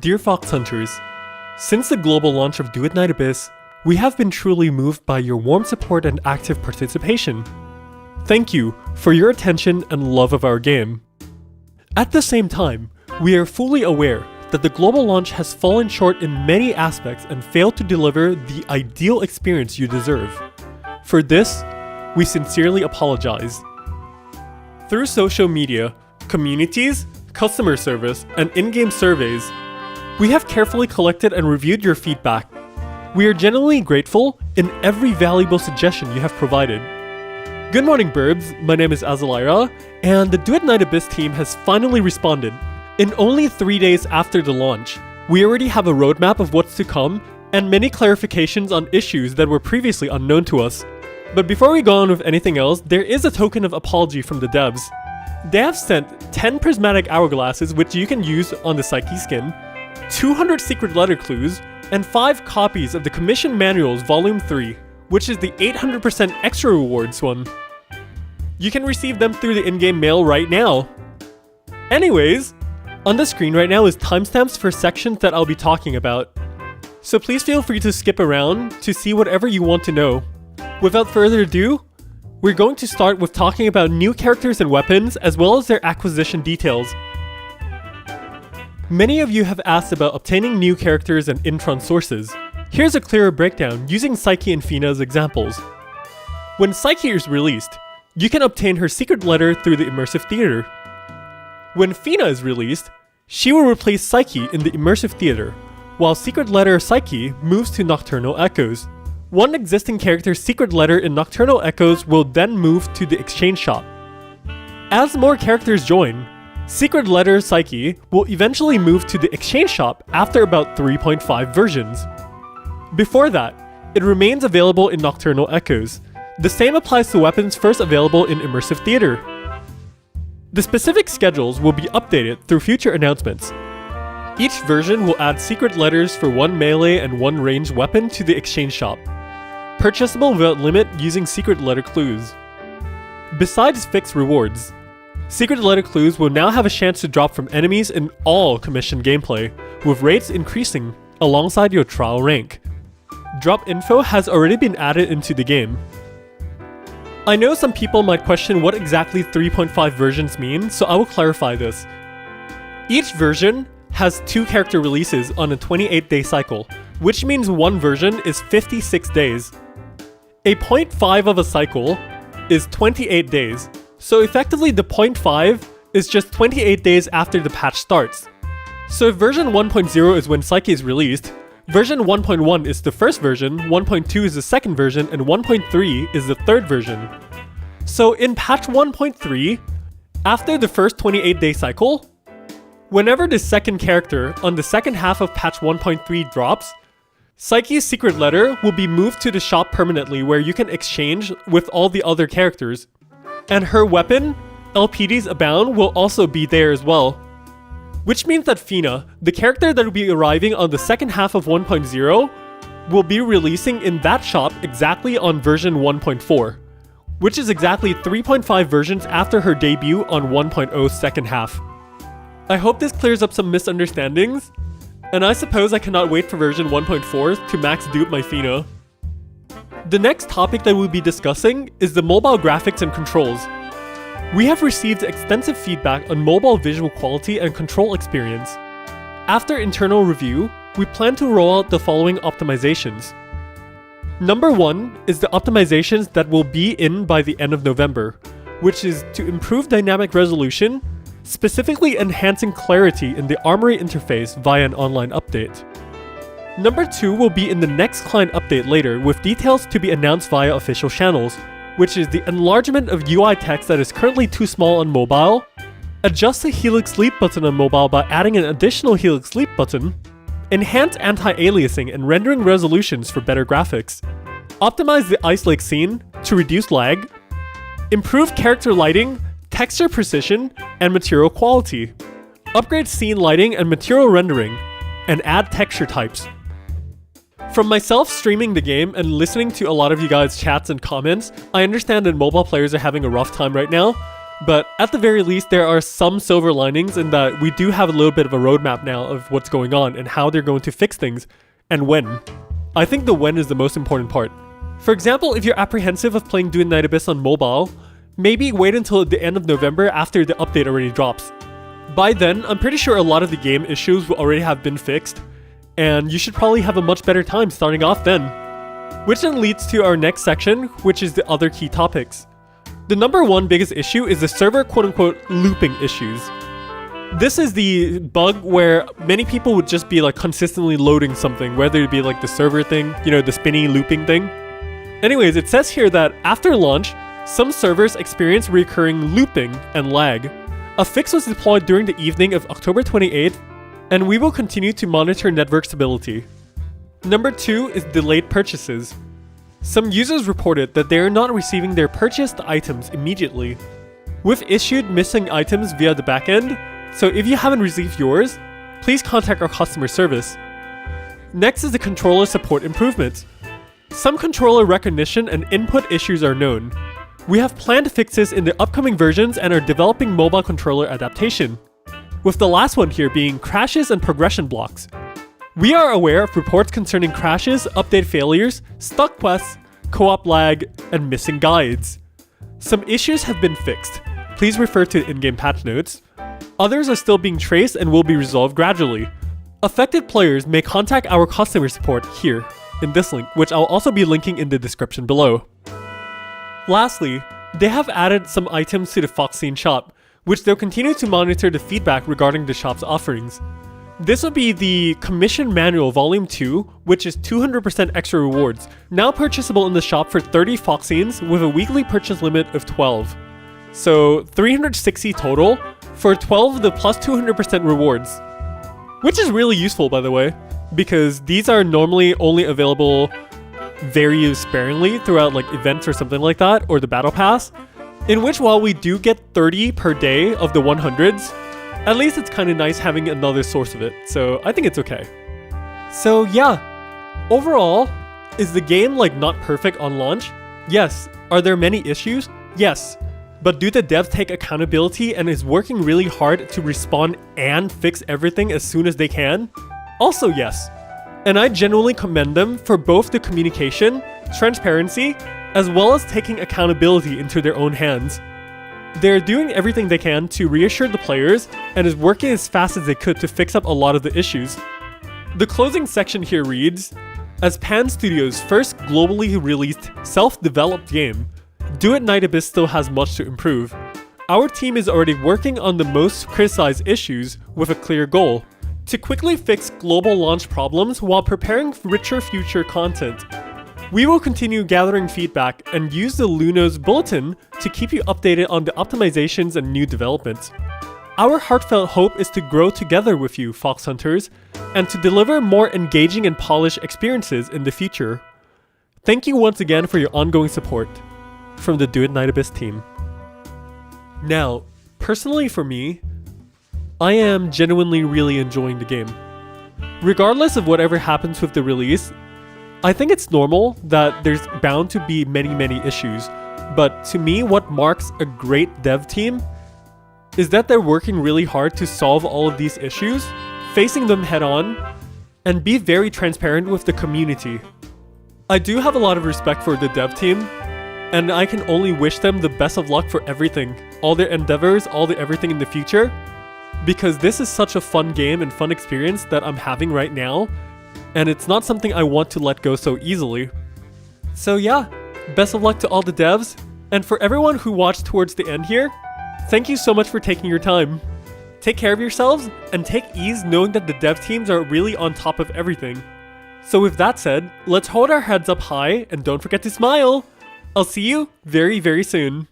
Dear Fox Hunters, since the global launch of Duet Night Abyss, we have been truly moved by your warm support and active participation. Thank you for your attention and love of our game. At the same time, we are fully aware that the global launch has fallen short in many aspects and failed to deliver the ideal experience you deserve. For this, we sincerely apologize. Through social media, communities, customer service, and in-game surveys, we have carefully collected and reviewed your feedback. We are genuinely grateful in every valuable suggestion you have provided. Good morning, Burbs. My name is Azalaira, and the Duet Night Abyss team has finally responded. In only 3 days after the launch, we already have a roadmap of what's to come and many clarifications on issues that were previously unknown to us. But before we go on with anything else, there is a token of apology from the devs. They have sent 10 prismatic hourglasses which you can use on the Psyche skin, 200 secret letter clues, and 5 copies of the Commission Manuals Volume 3, which is the 800% extra rewards one. You can receive them through the in-game mail right now. Anyways, on the screen right now is timestamps for sections that I'll be talking about. So please feel free to skip around to see whatever you want to know. Without further ado, we're going to start with talking about new characters and weapons as well as their acquisition details. Many of you have asked about obtaining new characters and Intron sources. Here's a clearer breakdown using Psyche and Fina as examples. When Psyche is released, you can obtain her secret letter through the Immersive Theater. When Fina is released, she will replace Psyche in the Immersive Theater, while Secret Letter Psyche moves to Nocturnal Echoes. One existing character's secret letter in Nocturnal Echoes will then move to the Exchange Shop. As more characters join, Secret Letter Psyche will eventually move to the Exchange Shop after about 3.5 versions. Before that, it remains available in Nocturnal Echoes. The same applies to weapons first available in Immersive Theater. The specific schedules will be updated through future announcements. Each version will add secret letters for one melee and one ranged weapon to the Exchange Shop, purchasable without limit using secret letter clues. Besides fixed rewards, secret letter clues will now have a chance to drop from enemies in all Commission gameplay, with rates increasing alongside your trial rank. Drop info has already been added into the game. I know some people might question what exactly 3.5 versions mean, so I will clarify this. Each version has 2 character releases on a 28-day cycle, which means one version is 56 days. A 0.5 of a cycle is 28 days, so effectively the 0.5 is just 28 days after the patch starts. So if version 1.0 is when Psyche is released, version 1.1 is the first version, 1.2 is the second version, and 1.3 is the third version. So in patch 1.3, after the first 28-day cycle, whenever the second character on the second half of patch 1.3 drops, Psyche's secret letter will be moved to the shop permanently where you can exchange with all the other characters. And her weapon, LPD's Abound, will also be there as well. Which means that Fina, the character that will be arriving on the second half of 1.0, will be releasing in that shop exactly on version 1.4, which is exactly 3.5 versions after her debut on 1.0's second half. I hope this clears up some misunderstandings, and I suppose I cannot wait for version 1.4 to max dupe my Fina. The next topic that we'll be discussing is the mobile graphics and controls. We have received extensive feedback on mobile visual quality and control experience. After internal review, we plan to roll out the following optimizations. Number 1 is the optimizations that will be in by the end of November, which is to improve dynamic resolution, specifically enhancing clarity in the Armory interface via an online update. Number 2 will be in the next client update later, with details to be announced via official channels, which is the enlargement of UI text that is currently too small on mobile, adjust the Helix Sleep button on mobile by adding an additional Helix Sleep button, enhance anti-aliasing and rendering resolutions for better graphics, optimize the Ice Lake scene to reduce lag, improve character lighting, texture precision, and material quality, upgrade scene lighting and material rendering, and add texture types. From myself streaming the game and listening to a lot of you guys' chats and comments, I understand that mobile players are having a rough time right now, But at the very least, there are some silver linings in that we do have a little bit of a roadmap now of what's going on and how they're going to fix things and when. I think the when is the most important part. For example, if you're apprehensive of playing Duet Night Abyss on mobile, maybe wait until the end of November after the update already drops. By then, I'm pretty sure a lot of the game issues will already have been fixed, and you should probably have a much better time starting off then. Which then leads to our next section, which is the other key topics. The number one biggest issue is the server quote-unquote looping issues. This is the bug where many people would just be like consistently loading something, whether it be like the server thing, the spinny looping thing. Anyways, it says here that after launch, some servers experience recurring looping and lag. A fix was deployed during the evening of October 28th, and we will continue to monitor network stability. Number 2 is delayed purchases. Some users reported that they are not receiving their purchased items immediately. We've issued missing items via the backend, so if you haven't received yours, please contact our customer service. Next is the controller support improvements. Some controller recognition and input issues are known. We have planned fixes in the upcoming versions and are developing mobile controller adaptation, with the last one here being crashes and progression blocks. We are aware of reports concerning crashes, update failures, stuck quests, co-op lag, and missing guides. Some issues have been fixed. Please refer to the in-game patch notes. Others are still being traced and will be resolved gradually. Affected players may contact our customer support here in this link, which I'll also be linking in the description below. Lastly, they have added some items to the Phoxene shop, which they'll continue to monitor the feedback regarding the shop's offerings. This will be the Commission Manual Volume 2, which is 200% extra rewards, now purchasable in the shop for 30 Phoxenes with a weekly purchase limit of 12. So 360 total for 12 of the plus 200% rewards. Which is really useful, by the way, because these are normally only available very sparingly throughout like events or something like that, or the battle pass, in which while we do get 30 per day of the 100s, at least it's kind of nice having another source of it, so I think it's okay. So yeah, overall, is the game like not perfect on launch? Yes. Are there many issues? Yes. But do the devs take accountability and is working really hard to respawn and fix everything as soon as they can? Also yes. And I genuinely commend them for both the communication, transparency, as well as taking accountability into their own hands. They're doing everything they can to reassure the players and is working as fast as they could to fix up a lot of the issues. The closing section here reads, as Pan Studios' first globally released self-developed game, Duet Night Abyss still has much to improve. Our team is already working on the most criticized issues with a clear goal: to quickly fix global launch problems while preparing for richer future content. We will continue gathering feedback and use the Luno's bulletin to keep you updated on the optimizations and new developments. Our heartfelt hope is to grow together with you, Fox Hunters, and to deliver more engaging and polished experiences in the future. Thank you once again for your ongoing support. From the Duet Night Abyss team. Now, personally for me, I am genuinely really enjoying the game. Regardless of whatever happens with the release, I think it's normal that there's bound to be many issues, but to me what marks a great dev team is that they're working really hard to solve all of these issues, facing them head on, and be very transparent with the community. I do have a lot of respect for the dev team, and I can only wish them the best of luck for everything, all their endeavors, all their everything in the future, because this is such a fun game and fun experience that I'm having right now, and it's not something I want to let go so easily. So yeah, best of luck to all the devs, and for everyone who watched towards the end here, thank you so much for taking your time. Take care of yourselves, and take ease knowing that the dev teams are really on top of everything. So with that said, let's hold our heads up high and don't forget to smile! I'll see you very soon.